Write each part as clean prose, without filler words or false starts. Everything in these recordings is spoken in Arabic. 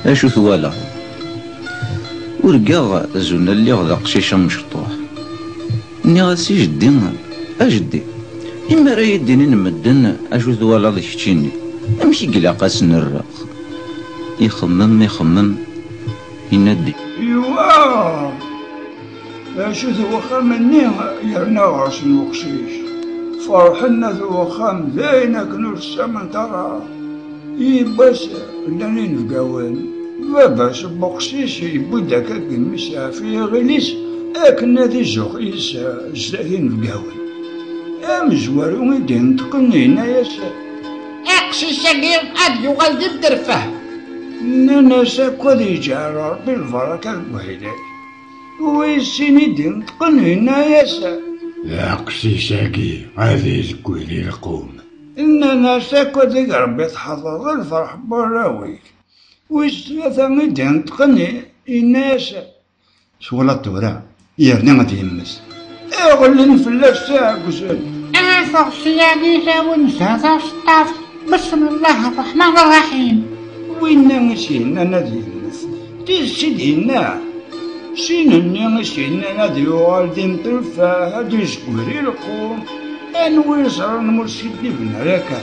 اشو ثوالا ورقاغ زونا اللي غدا قشيشة مشطوح ني غاسي جدي اجدي إما راه يديني نمدن اشو ثوالا ذي كتشيني امشي قلاقاس نرق يخمم ينادي ايوا اشو ثوخا مني يرنا غاش نوقشيش فرحنا ثوخا زينا كنوش السما ترى يباس لاني نفقاوان باش بقشيش يبدا كاك المسافي غليس اكنا ذي الزخيس زاهي نفقاوان مزوارو يدين تقنينا يا سا اقشيشا قيم اد يغال دي بدرفه نانا ساكو ذي جار ربي البركة الوهيدات ويسيني دين تقنينا يا سا اقشيشا قيم هذي زكويني القوم إننا ساكو ذي ربي تحضر الفرح براويك ويسلاثا ميدين تقني إناسا سولا الدورة يرني غادي يمس اغلن فلاش ساعة قسل فغسياني ونسا شطاف بسم الله الرحمن الرحيم وينا نسينا نادي يمس تيسيدينا سينني نسينا نادي يوغال دين تلفا هادي زكوري القوم انوي صار المرشد بن راكا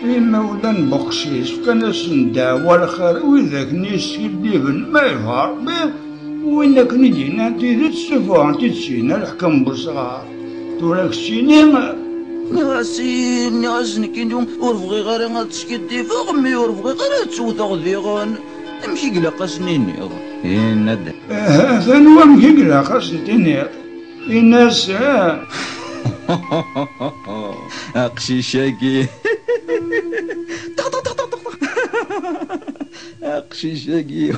المولان بقشيش كان سندا والخير وذاك نيسي بن ما يفار بيه وينك ندينا تيدت السفوان تتسينا الحكم بالصغار توراك السينما نغاسي كينيوم ورفغي غير غاتسكدي فوق مي ورفغي غير تسوثغ ذيغان امشي قلاقاس نينيغ ناد ثانوا مشي قلاقاس نتينيغ الناس اقشيشاكي اقشيشاكي